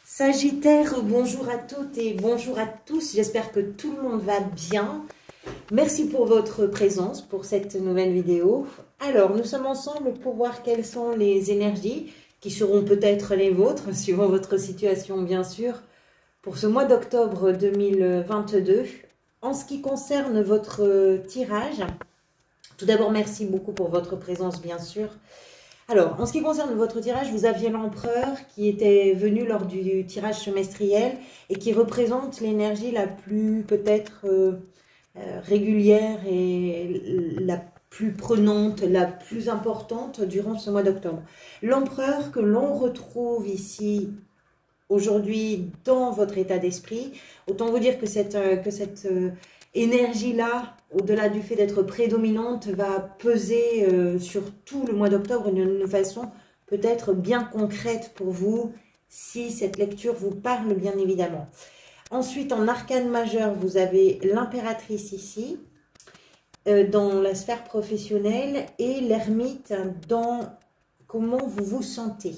Sagittaire, bonjour à toutes et bonjour à tous. J'espère que tout le monde va bien. Merci pour votre présence pour cette nouvelle vidéo. Alors, nous sommes ensemble pour voir quelles sont les énergies qui seront peut-être les vôtres, suivant votre situation bien sûr, pour ce mois d'octobre 2022. En ce qui concerne votre tirage, tout d'abord, merci beaucoup pour votre présence bien sûr. Alors, en ce qui concerne votre tirage, vous aviez l'empereur qui était venu lors du tirage semestriel et qui représente l'énergie la plus peut-être régulière et la plus prenante, la plus importante durant ce mois d'octobre. L'empereur que l'on retrouve ici aujourd'hui dans votre état d'esprit, autant vous dire que cette énergie-là, au-delà du fait d'être prédominante, va peser sur tout le mois d'octobre d'une façon peut-être bien concrète pour vous, si cette lecture vous parle bien évidemment. Ensuite, en arcane majeur, vous avez l'impératrice ici, dans la sphère professionnelle, et l'ermite dans comment vous vous sentez.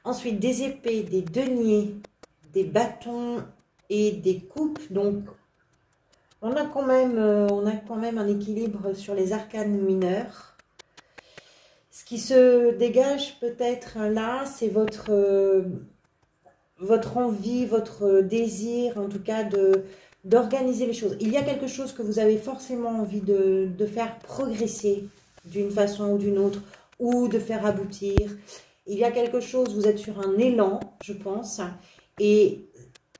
Ensuite, des épées, des deniers, des bâtons et des coupes. Donc, on a quand même un équilibre sur les arcanes mineurs. Ce qui se dégage peut-être là, c'est votre envie, votre désir, en tout cas, d'organiser les choses. Il y a quelque chose que vous avez forcément envie de faire progresser d'une façon ou d'une autre, ou de faire aboutir. Il y a quelque chose, vous êtes sur un élan, je pense, et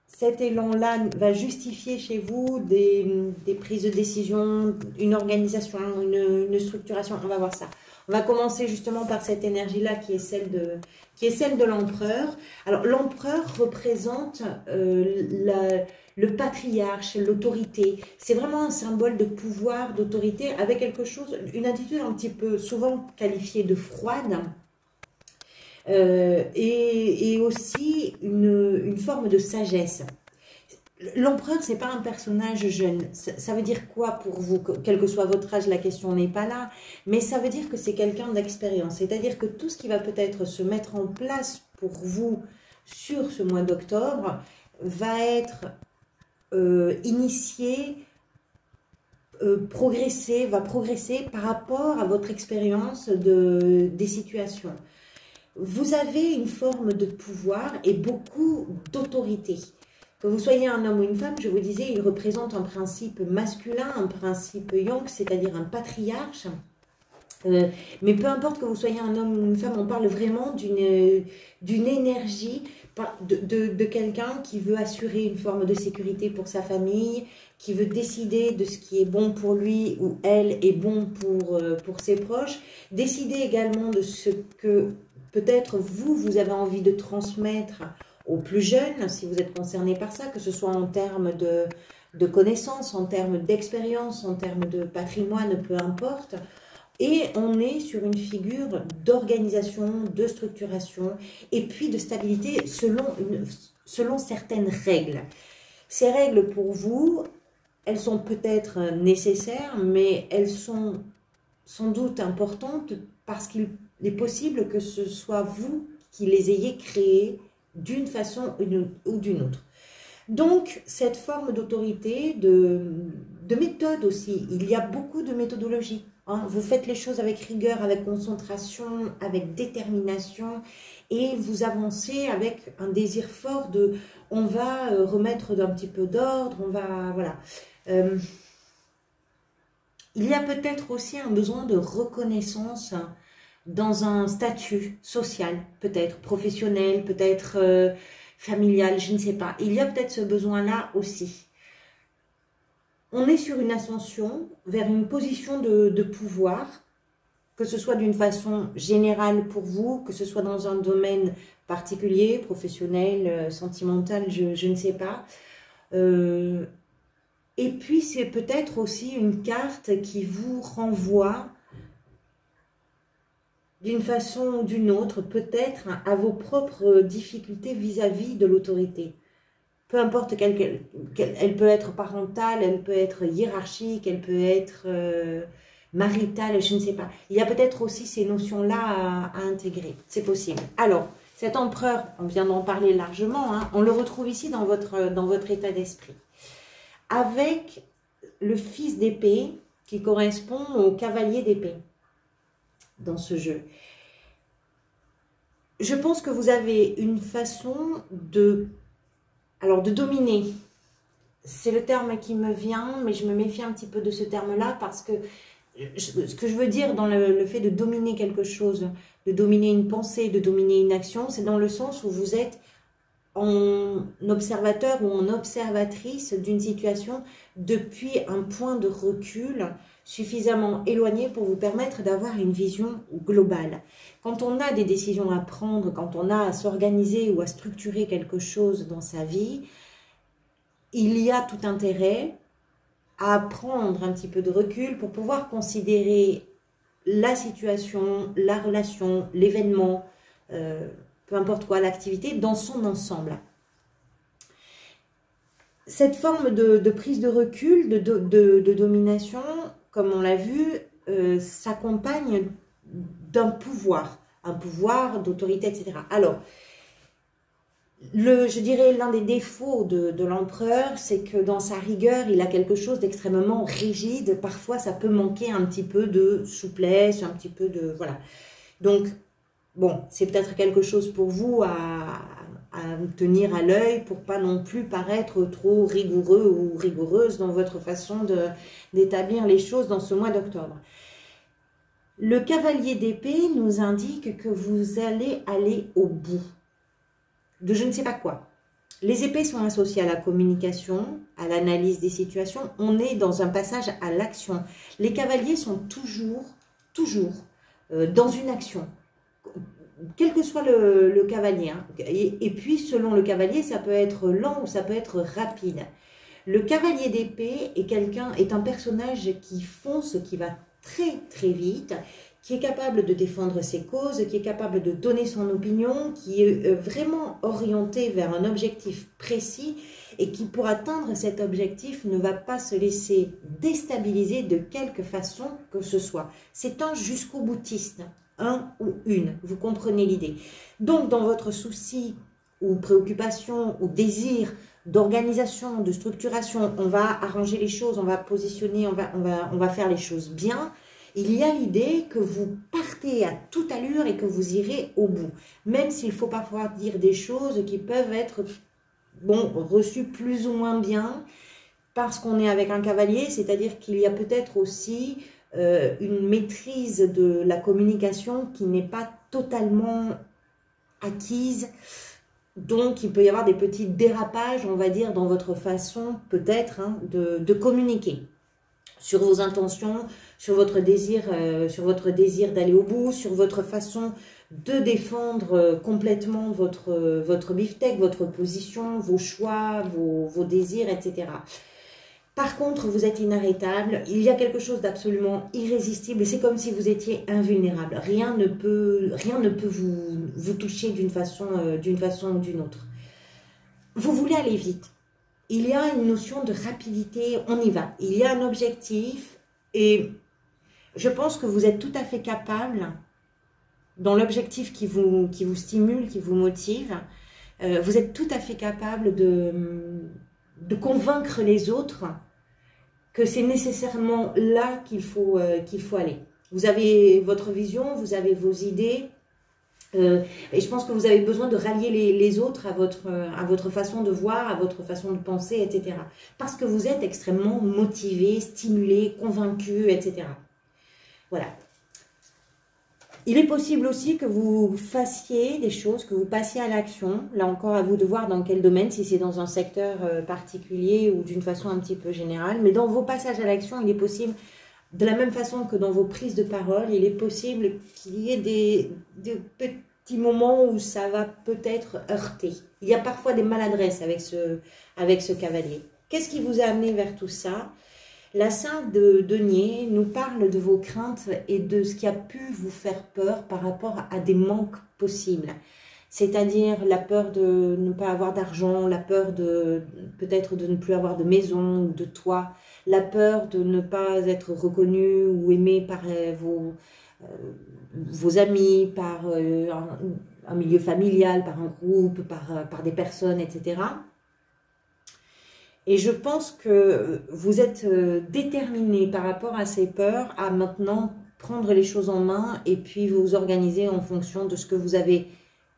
cet élan-là va justifier chez vous des prises de décision, une organisation, une structuration. On va voir ça. On va commencer justement par cette énergie-là qui est celle de l'empereur. Alors, l'empereur représente le patriarche, l'autorité. C'est vraiment un symbole de pouvoir, d'autorité, avec quelque chose, une attitude un petit peu souvent qualifiée de froide. Et aussi une forme de sagesse. L'empereur, ce n'est pas un personnage jeune. Ça veut dire quoi pour vous? Quel que soit votre âge, la question n'est pas là. Mais ça veut dire que c'est quelqu'un d'expérience. C'est-à-dire que tout ce qui va peut-être se mettre en place pour vous sur ce mois d'octobre va être initié, va progresser par rapport à votre expérience des situations. Vous avez une forme de pouvoir et beaucoup d'autorité. Que vous soyez un homme ou une femme, je vous disais, il représente un principe masculin, un principe yang, c'est-à-dire un patriarche. Mais peu importe que vous soyez un homme ou une femme, on parle vraiment d'une énergie de quelqu'un qui veut assurer une forme de sécurité pour sa famille, qui veut décider de ce qui est bon pour lui ou elle est bon pour ses proches, décider également de ce que peut-être vous avez envie de transmettre aux plus jeunes, si vous êtes concerné par ça, que ce soit en termes de connaissances, en termes d'expérience, en termes de patrimoine, peu importe. Et on est sur une figure d'organisation, de structuration et puis de stabilité selon certaines règles. Ces règles pour vous, elles sont peut-être nécessaires, mais elles sont sans doute importantes parce qu'il est possible que ce soit vous qui les ayez créées d'une façon ou d'une autre. Donc, cette forme d'autorité, de méthode aussi, il y a beaucoup de méthodologie. Hein. Vous faites les choses avec rigueur, avec concentration, avec détermination et vous avancez avec un désir fort de « on va remettre un petit peu d'ordre, on va… » voilà. Il y a peut-être aussi un besoin de reconnaissance dans un statut social, peut-être professionnel, peut-être familial, je ne sais pas. Il y a peut-être ce besoin-là aussi. On est sur une ascension vers une position de pouvoir, que ce soit d'une façon générale pour vous, que ce soit dans un domaine particulier, professionnel, sentimental, je ne sais pas. Et puis, c'est peut-être aussi une carte qui vous renvoie d'une façon ou d'une autre, peut-être à vos propres difficultés vis-à-vis de l'autorité. Peu importe elle peut être parentale, elle peut être hiérarchique, elle peut être maritale, je ne sais pas. Il y a peut-être aussi ces notions-là à intégrer, c'est possible. Alors, cet empereur, on vient d'en parler largement, hein, on le retrouve ici dans votre état d'esprit. Avec le fils d'épée qui correspond au cavalier d'épée dans ce jeu. Je pense que vous avez une façon de dominer. C'est le terme qui me vient, mais je me méfie un petit peu de ce terme-là parce que ce que je veux dire dans le fait de dominer quelque chose, de dominer une pensée, de dominer une action, c'est dans le sens où vous êtes en observateur ou en observatrice d'une situation depuis un point de recul suffisamment éloigné pour vous permettre d'avoir une vision globale. Quand on a des décisions à prendre, quand on a à s'organiser ou à structurer quelque chose dans sa vie, il y a tout intérêt à prendre un petit peu de recul pour pouvoir considérer la situation, la relation, l'événement, peu importe quoi, l'activité, dans son ensemble. Cette forme de prise de recul, de domination, comme on l'a vu, s'accompagne d'un pouvoir, un pouvoir d'autorité, etc. Alors, je dirais l'un des défauts de l'empereur, c'est que dans sa rigueur, il a quelque chose d'extrêmement rigide. Parfois, ça peut manquer un petit peu de souplesse, un petit peu de... Voilà. Donc, bon, c'est peut-être quelque chose pour vous à tenir à l'œil pour pas non plus paraître trop rigoureux ou rigoureuse dans votre façon d'établir les choses dans ce mois d'octobre. Le cavalier d'épée nous indique que vous allez aller au bout de je ne sais pas quoi. Les épées sont associées à la communication, à l'analyse des situations. On est dans un passage à l'action. Les cavaliers sont toujours dans une action. Quel que soit le cavalier. Hein. Et puis, selon le cavalier, ça peut être lent ou ça peut être rapide. Le cavalier d'épée est un personnage qui fonce, qui va très vite, qui est capable de défendre ses causes, qui est capable de donner son opinion, qui est vraiment orienté vers un objectif précis et qui, pour atteindre cet objectif, ne va pas se laisser déstabiliser de quelque façon que ce soit. C'est un jusqu'au boutiste. Un ou une, vous comprenez l'idée. Donc, dans votre souci ou préoccupation ou désir d'organisation, de structuration, on va arranger les choses, on va positionner, on va faire les choses bien. Il y a l'idée que vous partez à toute allure et que vous irez au bout. Même s'il faut parfois dire des choses qui peuvent être reçues plus ou moins bien parce qu'on est avec un cavalier, c'est-à-dire qu'il y a peut-être aussi une maîtrise de la communication qui n'est pas totalement acquise. Donc, il peut y avoir des petits dérapages, on va dire, dans votre façon peut-être de communiquer sur vos intentions, sur votre désir d'aller au bout, sur votre façon de défendre complètement votre beefsteak, votre position, vos choix, vos désirs, etc. Par contre, vous êtes inarrêtable, il y a quelque chose d'absolument irrésistible et c'est comme si vous étiez invulnérable. Rien ne peut vous toucher d'une façon ou d'une autre. Vous voulez aller vite. Il y a une notion de rapidité, on y va. Il y a un objectif et je pense que vous êtes tout à fait capable, dans l'objectif qui vous stimule, qui vous motive, vous êtes tout à fait capable de convaincre les autres que c'est nécessairement là qu'il faut aller. Vous avez votre vision, vous avez vos idées, et je pense que vous avez besoin de rallier les autres à votre façon de voir, à votre façon de penser, etc. Parce que vous êtes extrêmement motivé, stimulé, convaincu, etc. Voilà. Il est possible aussi que vous fassiez des choses, que vous passiez à l'action. Là encore, à vous de voir dans quel domaine, si c'est dans un secteur particulier ou d'une façon un petit peu générale. Mais dans vos passages à l'action, il est possible, de la même façon que dans vos prises de parole, il est possible qu'il y ait des petits moments où ça va peut-être heurter. Il y a parfois des maladresses avec ce cavalier. Qu'est-ce qui vous a amené vers tout ça ? La 5 de denier nous parle de vos craintes et de ce qui a pu vous faire peur par rapport à des manques possibles. C'est-à-dire la peur de ne pas avoir d'argent, la peur de peut-être de ne plus avoir de maison ou de toit, la peur de ne pas être reconnu ou aimé par vos amis, par un milieu familial, par un groupe, par des personnes, etc. Et je pense que vous êtes déterminé par rapport à ces peurs à maintenant prendre les choses en main et puis vous organiser en fonction de ce que vous avez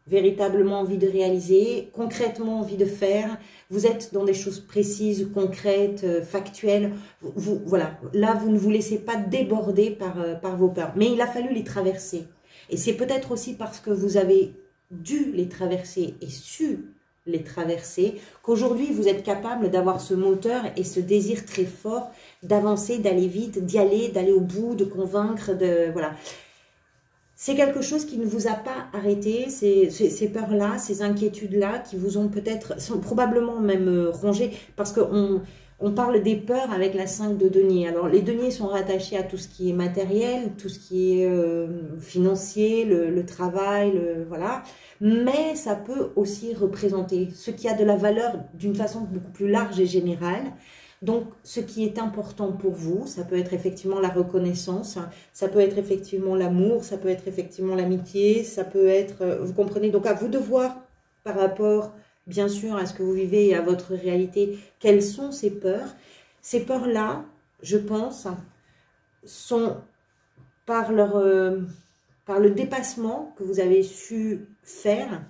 véritablement envie de réaliser, concrètement envie de faire. Vous êtes dans des choses précises, concrètes, factuelles. Voilà, là, vous ne vous laissez pas déborder par vos peurs. Mais il a fallu les traverser. Et c'est peut-être aussi parce que vous avez dû les traverser et su les traverser, qu'aujourd'hui vous êtes capable d'avoir ce moteur et ce désir très fort d'avancer, d'aller vite, d'y aller, d'aller au bout, de convaincre, voilà. C'est quelque chose qui ne vous a pas arrêté, ces peurs-là, ces inquiétudes-là qui vous ont peut-être, sont probablement même rongées, parce qu'on parle des peurs avec la 5 de denier. Alors les deniers sont rattachés à tout ce qui est matériel, tout ce qui est financier, le travail, voilà. Mais ça peut aussi représenter ce qui a de la valeur d'une façon beaucoup plus large et générale. Donc, ce qui est important pour vous, ça peut être effectivement la reconnaissance, ça peut être effectivement l'amour, ça peut être effectivement l'amitié, ça peut être, vous comprenez, donc à vous de voir par rapport, bien sûr, à ce que vous vivez et à votre réalité, quelles sont ces peurs. Ces peurs-là, je pense, sont par le dépassement que vous avez su faire,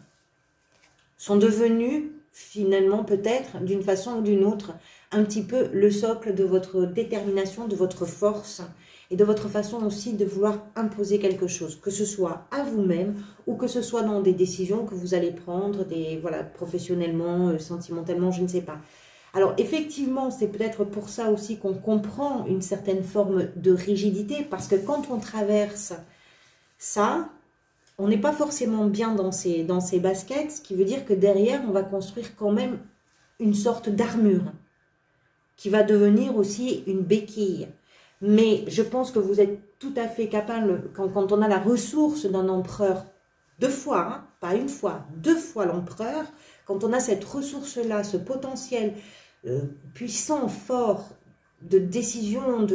sont devenues finalement peut-être d'une façon ou d'une autre un petit peu le socle de votre détermination, de votre force et de votre façon aussi de vouloir imposer quelque chose, que ce soit à vous-même ou que ce soit dans des décisions que vous allez prendre, voilà, professionnellement, sentimentalement, je ne sais pas. Alors effectivement, c'est peut-être pour ça aussi qu'on comprend une certaine forme de rigidité, parce que quand on traverse ça, on n'est pas forcément bien dans ses baskets, ce qui veut dire que derrière, on va construire quand même une sorte d'armure qui va devenir aussi une béquille. Mais je pense que vous êtes tout à fait capable, quand on a la ressource d'un empereur, 2 fois, hein, pas une fois, 2 fois l'empereur, quand on a cette ressource-là, ce potentiel puissant, fort, de décision,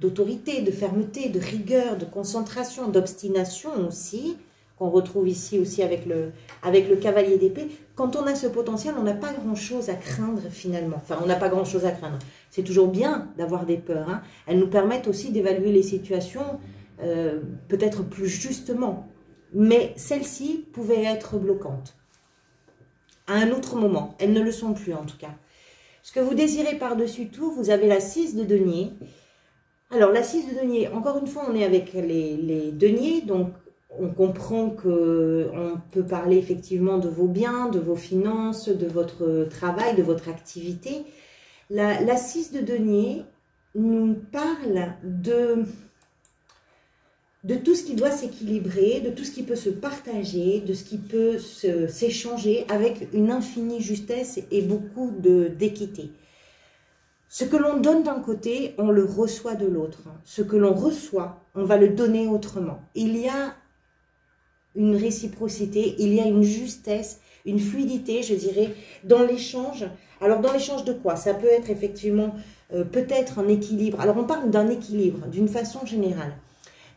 d'autorité, de fermeté, de rigueur, de concentration, d'obstination aussi, qu'on retrouve ici aussi avec le cavalier d'épée. Quand on a ce potentiel, on n'a pas grand-chose à craindre finalement. Enfin, on n'a pas grand-chose à craindre. C'est toujours bien d'avoir des peurs, hein. Elles nous permettent aussi d'évaluer les situations peut-être plus justement. Mais celles-ci pouvaient être bloquantes. À un autre moment, elles ne le sont plus en tout cas. Ce que vous désirez par-dessus tout, vous avez la 6 de denier. Alors, la 6 de denier, encore une fois, on est avec les deniers, donc on comprend qu'on peut parler effectivement de vos biens, de vos finances, de votre travail, de votre activité. La 6 de denier nous parle de tout ce qui doit s'équilibrer, de tout ce qui peut se partager, de ce qui peut s'échanger avec une infinie justesse et beaucoup d'équité. Ce que l'on donne d'un côté, on le reçoit de l'autre. Ce que l'on reçoit, on va le donner autrement. Il y a une réciprocité, il y a une justesse, une fluidité, je dirais, dans l'échange. Alors, dans l'échange de quoi? Ça peut être effectivement peut-être un équilibre. Alors, on parle d'un équilibre, d'une façon générale.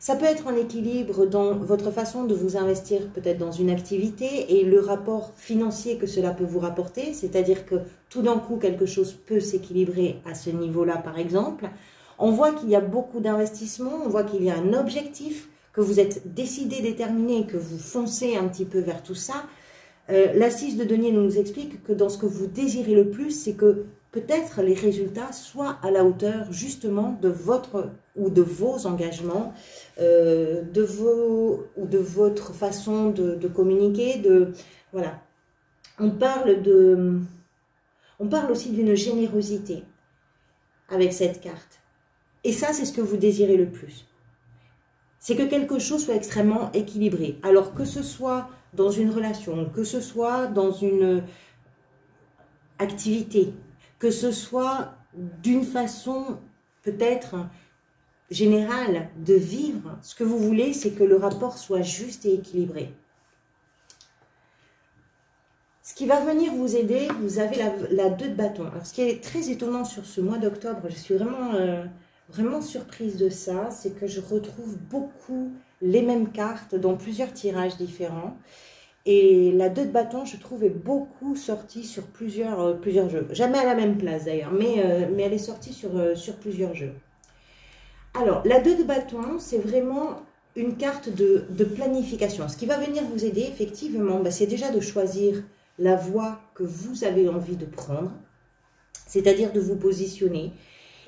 Ça peut être un équilibre dans votre façon de vous investir peut-être dans une activité et le rapport financier que cela peut vous rapporter, c'est-à-dire que tout d'un coup, quelque chose peut s'équilibrer à ce niveau-là, par exemple. On voit qu'il y a beaucoup d'investissements, on voit qu'il y a un objectif, que vous êtes décidé, déterminé, que vous foncez un petit peu vers tout ça. La 6 de denier nous explique que dans ce que vous désirez le plus, c'est que peut-être les résultats soient à la hauteur justement de votre ou de vos engagements, de votre façon de communiquer. Voilà. On parle aussi d'une générosité avec cette carte. Et ça, c'est ce que vous désirez le plus. C'est que quelque chose soit extrêmement équilibré. Alors que ce soit dans une relation, que ce soit dans une activité, que ce soit d'une façon peut-être général de vivre. Ce que vous voulez, c'est que le rapport soit juste et équilibré. Ce qui va venir vous aider, vous avez la 2 de bâton. Alors, ce qui est très étonnant sur ce mois d'octobre, je suis vraiment surprise de ça, c'est que je retrouve beaucoup les mêmes cartes dans plusieurs tirages différents. Et la 2 de bâton, je trouve, est beaucoup sortie sur plusieurs jeux. Jamais à la même place d'ailleurs, mais elle est sortie sur plusieurs jeux. Alors, la 2 de bâton, c'est vraiment une carte de planification. Ce qui va venir vous aider, effectivement, c'est déjà de choisir la voie que vous avez envie de prendre, c'est-à-dire de vous positionner,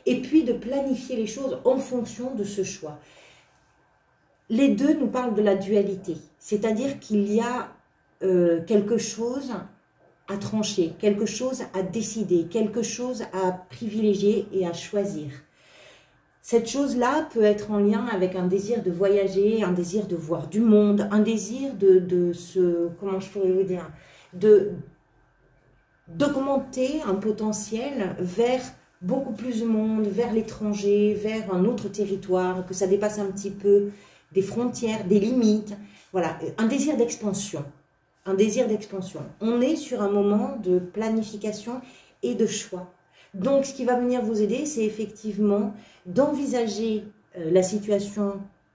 et puis de planifier les choses en fonction de ce choix. Les 2 nous parlent de la dualité, c'est-à-dire qu'il y a quelque chose à trancher, quelque chose à décider, quelque chose à privilégier et à choisir. Cette chose-là peut être en lien avec un désir de voyager, un désir de voir du monde, un désir de se, comment je pourrais vous dire, d'augmenter un potentiel vers beaucoup plus de monde, vers l'étranger, vers un autre territoire, que ça dépasse un petit peu des frontières, des limites. Voilà, un désir d'expansion. Un désir d'expansion. On est sur un moment de planification et de choix. Donc, ce qui va venir vous aider, c'est effectivement d'envisager la situation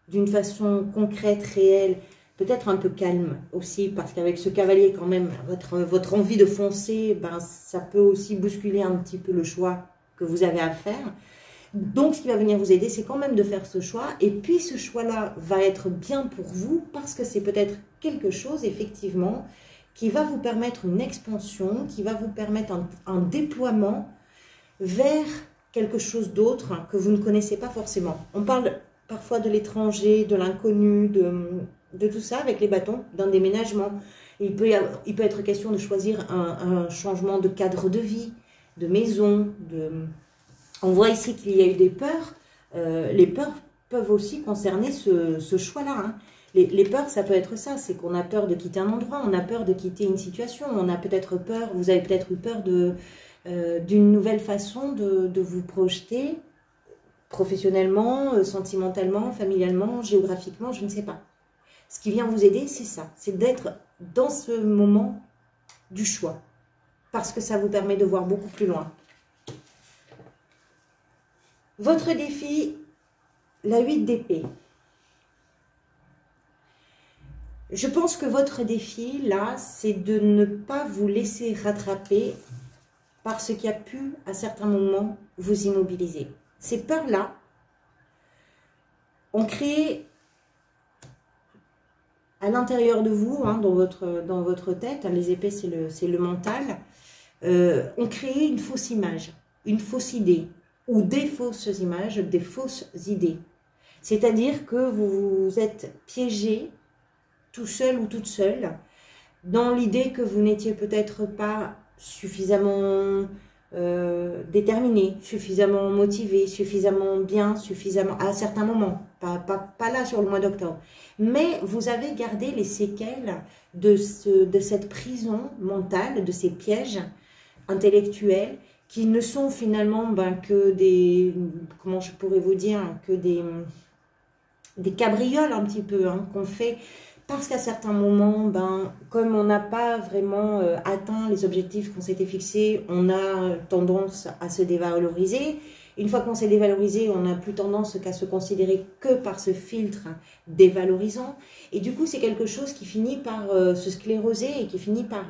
d'une façon concrète, réelle, peut-être un peu calme aussi, parce qu'avec ce cavalier, quand même, votre envie de foncer, ça peut aussi bousculer un petit peu le choix que vous avez à faire. Donc, ce qui va venir vous aider, c'est quand même de faire ce choix. Et puis, ce choix-là va être bien pour vous, parce que c'est peut-être quelque chose, effectivement, qui va vous permettre une expansion, qui va vous permettre un déploiement vers quelque chose d'autre que vous ne connaissez pas forcément. On parle parfois de l'étranger, de l'inconnu, de tout ça avec les bâtons, d'un déménagement. Il peut être question de choisir un changement de cadre de vie, de maison. On voit ici qu'il y a eu des peurs. Les peurs peuvent aussi concerner ce choix-là. Hein. Les peurs, ça peut être ça, c'est qu'on a peur de quitter un endroit, on a peur de quitter une situation, on a peut-être peur, vous avez peut-être eu peur d'une nouvelle façon de vous projeter professionnellement, sentimentalement, familialement, géographiquement, je ne sais pas. Ce qui vient vous aider, c'est ça, c'est d'être dans ce moment du choix, parce que ça vous permet de voir beaucoup plus loin. Votre défi, la 8 d'épée. Je pense que votre défi, là, c'est de ne pas vous laisser rattraper par ce qui a pu, à certains moments, vous immobiliser. Ces peurs-là ont créé à l'intérieur de vous, hein, dans votre tête, hein, les épées, c'est le mental, ont créé une fausse image, une fausse idée, ou des fausses images, des fausses idées. C'est-à-dire que vous vous êtes piégé, tout seul ou toute seule, dans l'idée que vous n'étiez peut-être pas suffisamment déterminé, suffisamment motivé, suffisamment bien, suffisamment à certains moments, pas là sur le mois d'octobre. Mais vous avez gardé les séquelles de cette prison mentale, de ces pièges intellectuels qui ne sont finalement que des, comment je pourrais vous dire, que des cabrioles un petit peu, hein, qu'on fait parce qu'à certains moments, comme on n'a pas vraiment atteint les objectifs qu'on s'était fixés, on a tendance à se dévaloriser. Une fois qu'on s'est dévalorisé, on n'a plus tendance qu'à se considérer que par ce filtre dévalorisant. Et du coup, c'est quelque chose qui finit par se scléroser et qui finit par,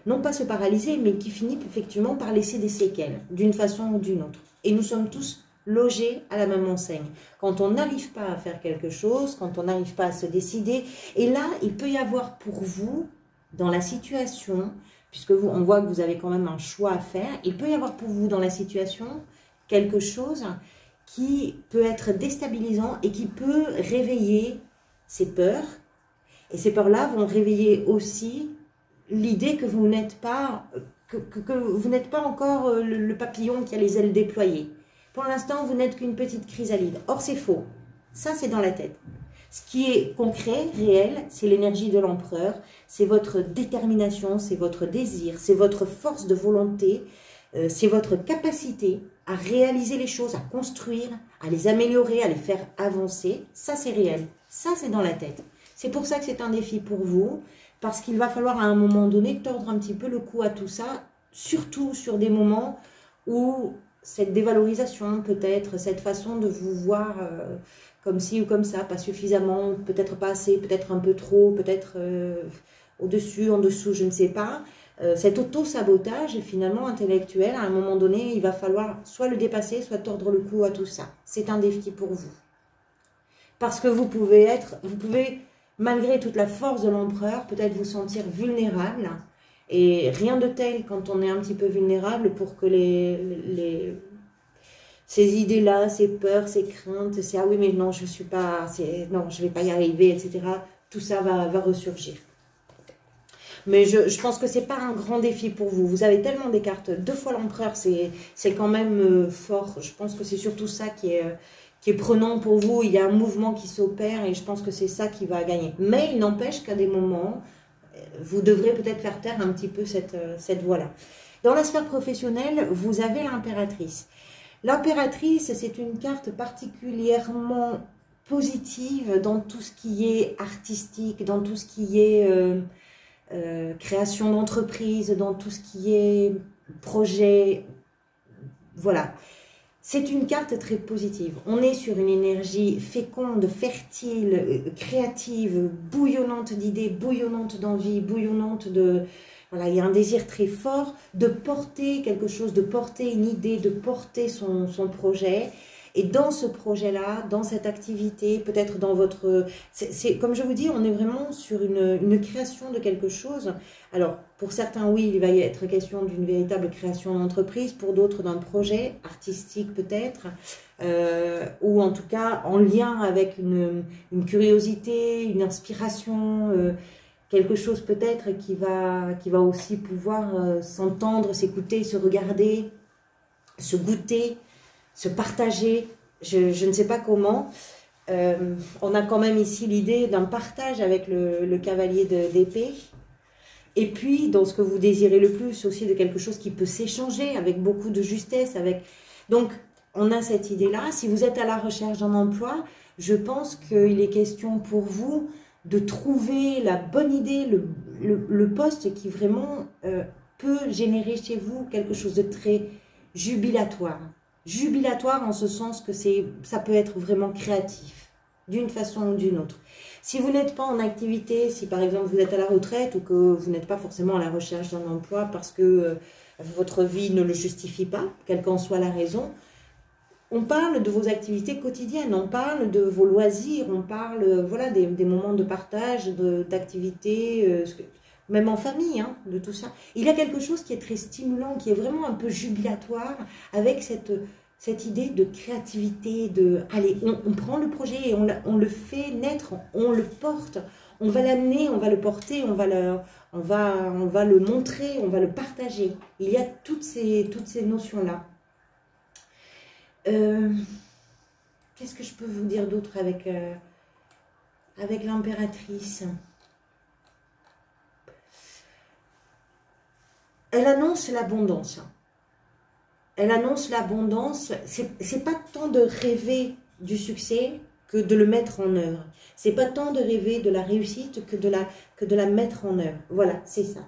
non pas se paralyser, mais qui finit effectivement par laisser des séquelles, d'une façon ou d'une autre. Et nous sommes tous logés à la même enseigne. Quand on n'arrive pas à faire quelque chose, quand on n'arrive pas à se décider, et là, il peut y avoir pour vous, dans la situation, puisque on voit que vous avez quand même un choix à faire, il peut y avoir pour vous dans la situation quelque chose qui peut être déstabilisant et qui peut réveiller ces peurs. Et ces peurs-là vont réveiller aussi l'idée que vous n'êtes pas, que vous n'êtes pas encore le papillon qui a les ailes déployées. Pour l'instant, vous n'êtes qu'une petite chrysalide. Or, c'est faux. Ça, c'est dans la tête. Ce qui est concret, réel, c'est l'énergie de l'empereur, c'est votre détermination, c'est votre désir, c'est votre force de volonté, c'est votre capacité à réaliser les choses, à construire, à les améliorer, à les faire avancer. Ça, c'est réel. Ça, c'est dans la tête. C'est pour ça que c'est un défi pour vous, parce qu'il va falloir à un moment donné tordre un petit peu le cou à tout ça, surtout sur des moments où cette dévalorisation, peut-être, cette façon de vous voir comme ci ou comme ça, pas suffisamment, peut-être pas assez, peut-être un peu trop, peut-être au-dessus, en dessous, je ne sais pas. Cet auto-sabotage, finalement, intellectuel, à un moment donné, il va falloir soit le dépasser, soit tordre le cou à tout ça. C'est un défi pour vous. Parce que vous pouvez, malgré toute la force de l'empereur, peut-être vous sentir vulnérable. Et rien de tel quand on est un petit peu vulnérable pour que ces idées-là, ces peurs, ces craintes, c'est « ah oui, mais non, je ne suis pas, non, je ne vais pas y arriver », etc. Tout ça va ressurgir. Mais je pense que ce n'est pas un grand défi pour vous. Vous avez tellement des cartes. 2 fois l'empereur, c'est quand même fort. Je pense que c'est surtout ça qui est prenant pour vous. Il y a un mouvement qui s'opère et je pense que c'est ça qui va gagner. Mais il n'empêche qu'à des moments, vous devrez peut-être faire taire un petit peu cette voie-là. Dans la sphère professionnelle, vous avez l'impératrice. L'impératrice, c'est une carte particulièrement positive dans tout ce qui est artistique, dans tout ce qui est création d'entreprise, dans tout ce qui est projet. Voilà. C'est une carte très positive. On est sur une énergie féconde, fertile, créative, bouillonnante d'idées, bouillonnante d'envie, bouillonnante de... Voilà, il y a un désir très fort de porter quelque chose, de porter une idée, de porter son projet. Et dans ce projet-là, dans cette activité, peut-être dans votre... comme je vous dis, on est vraiment sur une création de quelque chose. Alors, pour certains, oui, il va y être question d'une véritable création d'entreprise. Pour d'autres, d'un projet artistique peut-être. Ou en tout cas, en lien avec une curiosité, une inspiration... quelque chose peut-être qui va aussi pouvoir s'entendre, s'écouter, se regarder, se goûter, se partager, je ne sais pas comment. On a quand même ici l'idée d'un partage avec le cavalier d'épée. Et puis, dans ce que vous désirez le plus, aussi de quelque chose qui peut s'échanger avec beaucoup de justesse. Donc, on a cette idée-là. Si vous êtes à la recherche d'un emploi, je pense qu'il est question pour vous de trouver la bonne idée, le poste qui vraiment peut générer chez vous quelque chose de très jubilatoire. Jubilatoire en ce sens que ça peut être vraiment créatif, d'une façon ou d'une autre. Si vous n'êtes pas en activité, si par exemple vous êtes à la retraite ou que vous n'êtes pas forcément à la recherche d'un emploi parce que votre vie ne le justifie pas, quelle qu'en soit la raison, on parle de vos activités quotidiennes, on parle de vos loisirs, on parle voilà, des moments de partage, d'activités, même en famille, hein, de tout ça. Il y a quelque chose qui est très stimulant, qui est vraiment un peu jubilatoire, avec cette idée de créativité, allez, on prend le projet et on le fait naître, on le porte, on va l'amener, on va le porter, on va le montrer, on va le partager. Il y a toutes ces notions-là. Qu'est-ce que je peux vous dire d'autre avec l'impératrice? Elle annonce l'abondance. Elle annonce l'abondance. C'est pas tant de rêver du succès que de le mettre en œuvre. C'est pas tant de rêver de la réussite que de la mettre en œuvre. Voilà, c'est ça.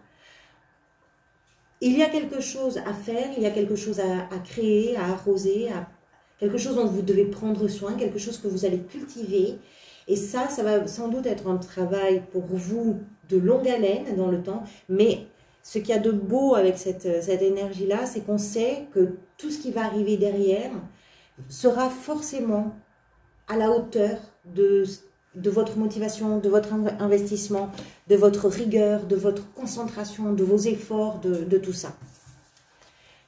Il y a quelque chose à faire, il y a quelque chose à créer, à arroser, quelque chose dont vous devez prendre soin, quelque chose que vous allez cultiver. Et ça va sans doute être un travail pour vous de longue haleine dans le temps, mais ce qu'il y a de beau avec cette énergie-là, c'est qu'on sait que tout ce qui va arriver derrière sera forcément à la hauteur de votre motivation, de votre investissement, de votre rigueur, de votre concentration, de vos efforts, de tout ça.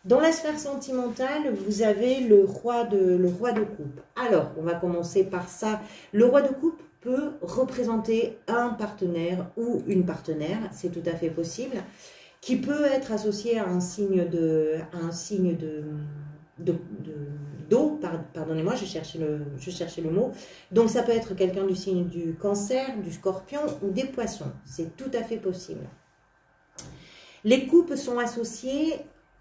Dans la sphère sentimentale, vous avez le roi de coupe. Alors, on va commencer par ça. Le roi de coupe peut représenter un partenaire ou une partenaire, c'est tout à fait possible, qui peut être associé à un signe d'eau, pardonnez-moi, je cherchais le mot. Donc, ça peut être quelqu'un du signe du Cancer, du Scorpion ou des Poissons. C'est tout à fait possible. Les coupes sont associées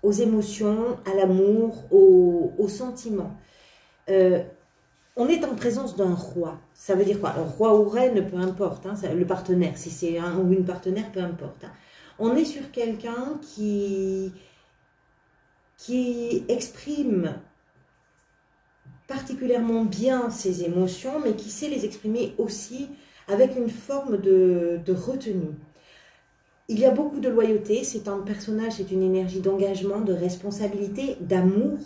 aux émotions, à l'amour, aux sentiments. On est en présence d'un roi. Ça veut dire quoi? Un roi ou reine, peu importe, hein, le partenaire, si c'est un ou une partenaire, peu importe. Hein. On est sur quelqu'un qui exprime particulièrement bien ses émotions, mais qui sait les exprimer aussi avec une forme de retenue. Il y a beaucoup de loyauté, c'est un personnage, c'est une énergie d'engagement, de responsabilité, d'amour.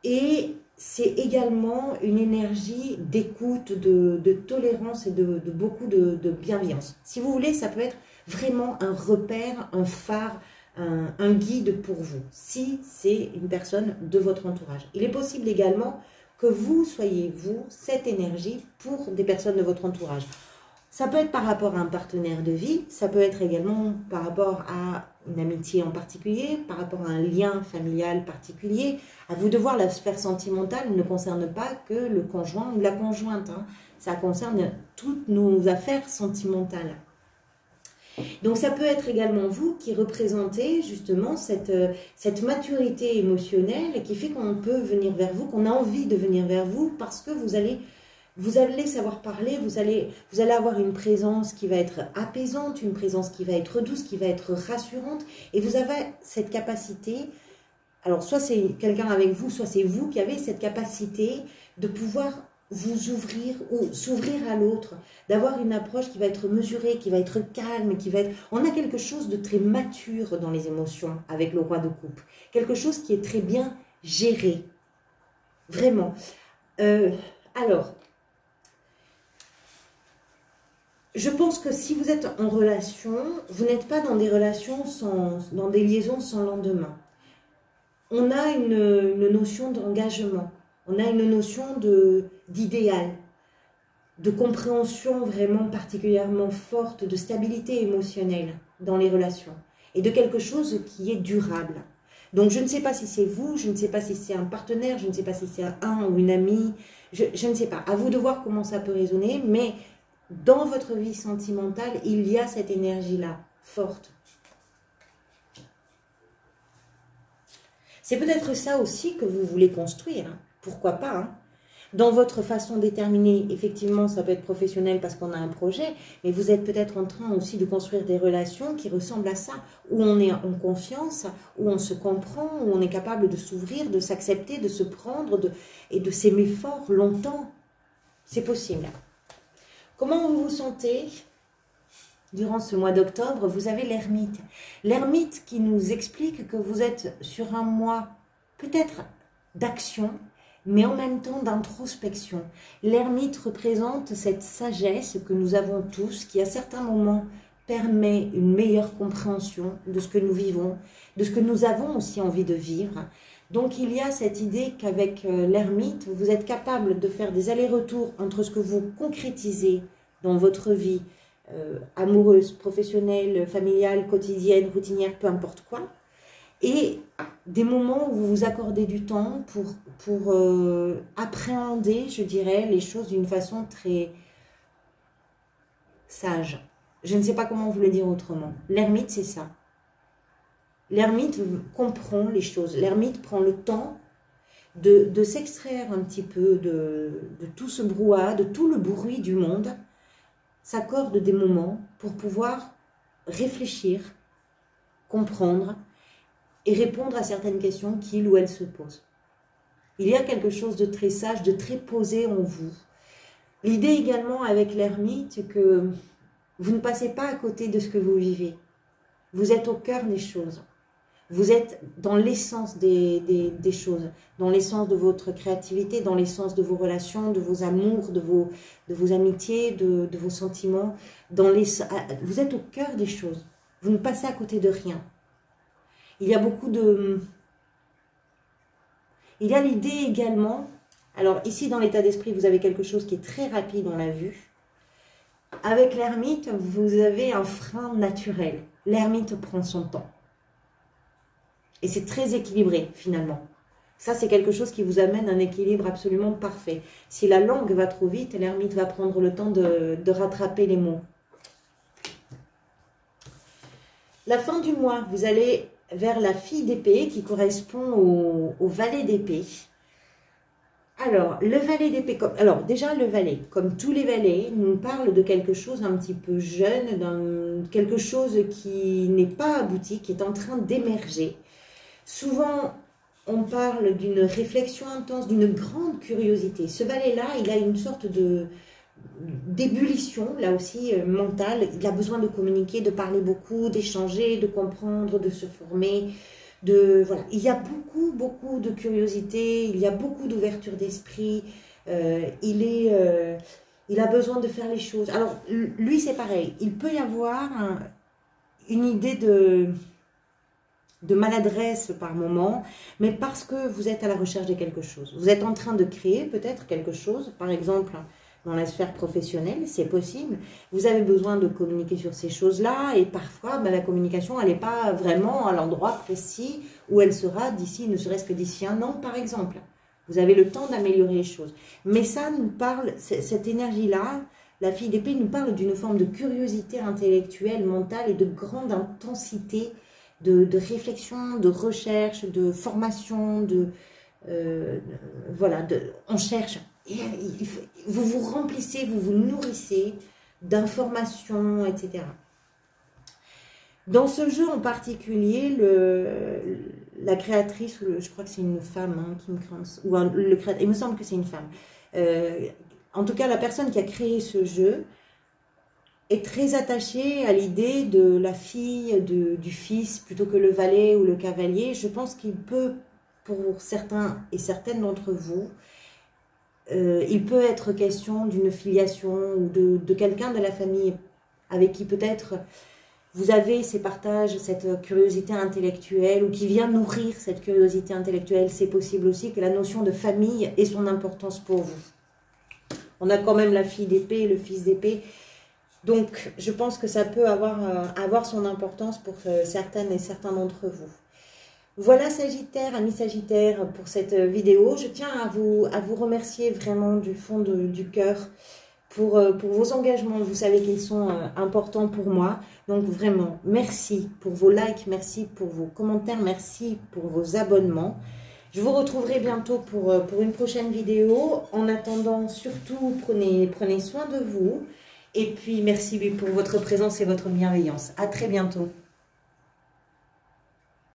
Et c'est également une énergie d'écoute, de tolérance et de beaucoup de bienveillance. Si vous voulez, ça peut être vraiment un repère, un phare, un guide pour vous, si c'est une personne de votre entourage. Il est possible également que vous soyez, vous, cette énergie pour des personnes de votre entourage. Ça peut être par rapport à un partenaire de vie, ça peut être également par rapport à une amitié en particulier, par rapport à un lien familial particulier. À vous de voir, la sphère sentimentale ne concerne pas que le conjoint ou la conjointe, hein. Ça concerne toutes nos affaires sentimentales. Donc ça peut être également vous qui représentez justement cette maturité émotionnelle qui fait qu'on peut venir vers vous, qu'on a envie de venir vers vous parce que vous allez savoir parler, vous allez avoir une présence qui va être apaisante, une présence qui va être douce, qui va être rassurante. Et vous avez cette capacité, alors soit c'est quelqu'un avec vous, soit c'est vous qui avez cette capacité de pouvoir vous ouvrir ou s'ouvrir à l'autre, d'avoir une approche qui va être mesurée, qui va être calme, qui va être... On a quelque chose de très mature dans les émotions avec le roi de coupe. Quelque chose qui est très bien géré. Vraiment. Alors... Je pense que si vous êtes en relation, vous n'êtes pas dans des relations dans des liaisons sans lendemain. On a une notion d'engagement, on a une notion d'idéal, de compréhension vraiment particulièrement forte, de stabilité émotionnelle dans les relations et de quelque chose qui est durable. Donc je ne sais pas si c'est vous, je ne sais pas si c'est un partenaire, je ne sais pas si c'est un ou une amie, je ne sais pas. À vous de voir comment ça peut résonner, mais... Dans votre vie sentimentale, il y a cette énergie-là, forte. C'est peut-être ça aussi que vous voulez construire, hein. Pourquoi pas, hein. Dans votre façon déterminée, effectivement, ça peut être professionnel parce qu'on a un projet, mais vous êtes peut-être en train aussi de construire des relations qui ressemblent à ça, où on est en confiance, où on se comprend, où on est capable de s'ouvrir, de s'accepter, de se prendre et de s'aimer fort longtemps. C'est possible. Comment vous vous sentez durant ce mois d'octobre? Vous avez l'ermite. L'ermite qui nous explique que vous êtes sur un mois peut-être d'action, mais en même temps d'introspection. L'ermite représente cette sagesse que nous avons tous, qui à certains moments permet une meilleure compréhension de ce que nous vivons, de ce que nous avons aussi envie de vivre. Donc il y a cette idée qu'avec l'ermite, vous êtes capable de faire des allers-retours entre ce que vous concrétisez dans votre vie amoureuse, professionnelle, familiale, quotidienne, routinière, peu importe quoi, et des moments où vous vous accordez du temps pour appréhender, je dirais, les choses d'une façon très sage. Je ne sais pas comment vous le dire autrement. L'ermite, c'est ça. L'ermite comprend les choses. L'ermite prend le temps de s'extraire un petit peu de tout ce brouhaha, de tout le bruit du monde, s'accorde des moments pour pouvoir réfléchir, comprendre et répondre à certaines questions qu'il ou elle se pose. Il y a quelque chose de très sage, de très posé en vous. L'idée également avec l'ermite, c'est que vous ne passez pas à côté de ce que vous vivez. Vous êtes au cœur des choses. Vous êtes dans l'essence des choses, dans l'essence de votre créativité, dans l'essence de vos relations, de vos amours, de vos amitiés, de vos sentiments. Vous êtes au cœur des choses. Vous ne passez à côté de rien. Il y a beaucoup de... Il y a l'idée également... Alors ici, dans l'état d'esprit, vous avez quelque chose qui est très rapide dans la vue. Avec l'ermite, vous avez un frein naturel. L'ermite prend son temps. Et c'est très équilibré, finalement. Ça, c'est quelque chose qui vous amène un équilibre absolument parfait. Si la langue va trop vite, l'ermite va prendre le temps de rattraper les mots. La fin du mois, vous allez vers la fille d'épée qui correspond au valet d'épée. Alors, le valet d'épée, alors déjà le valet, comme tous les valets, nous parle de quelque chose un petit peu jeune, quelque chose qui n'est pas abouti, qui est en train d'émerger. Souvent, on parle d'une réflexion intense, d'une grande curiosité. Ce valet-là, il a une sorte d'ébullition, là aussi, mentale. Il a besoin de communiquer, de parler beaucoup, d'échanger, de comprendre, de se former. Voilà. Il y a beaucoup de curiosité, il y a beaucoup d'ouverture d'esprit, il a besoin de faire les choses. Alors, lui, c'est pareil, il peut y avoir une idée de maladresse par moment, mais parce que vous êtes à la recherche de quelque chose. Vous êtes en train de créer peut-être quelque chose, par exemple, dans la sphère professionnelle, c'est possible. Vous avez besoin de communiquer sur ces choses-là et parfois, la communication, elle n'est pas vraiment à l'endroit précis où elle sera d'ici, ne serait-ce que d'ici un an, par exemple. Vous avez le temps d'améliorer les choses. Mais ça nous parle, cette énergie-là, la fille d'épée nous parle d'une forme de curiosité intellectuelle, mentale et de grande intensité de réflexion, de recherche, de formation, voilà, on cherche. Et vous vous remplissez, vous vous nourrissez d'informations, etc. Dans ce jeu en particulier, la créatrice, je crois que c'est une femme qui me crée, ou le créateur, il me semble que c'est une femme. En tout cas, la personne qui a créé ce jeu est très attachée à l'idée de la fille, du fils, plutôt que le valet ou le cavalier. Je pense qu'il peut, pour certains et certaines d'entre vous, il peut être question d'une filiation ou de quelqu'un de la famille avec qui peut-être vous avez ces partages, cette curiosité intellectuelle ou qui vient nourrir cette curiosité intellectuelle. C'est possible aussi que la notion de famille ait son importance pour vous. On a quand même la fille d'épée et le fils d'épée. Donc, je pense que ça peut avoir son importance pour certaines et certains d'entre vous. Voilà Sagittaire, amis Sagittaire, pour cette vidéo. Je tiens à vous remercier vraiment du fond du cœur pour vos engagements. Vous savez qu'ils sont importants pour moi. Donc vraiment, merci pour vos likes, merci pour vos commentaires, merci pour vos abonnements. Je vous retrouverai bientôt pour une prochaine vidéo. En attendant, surtout, prenez soin de vous. Et puis, merci pour votre présence et votre bienveillance. À très bientôt.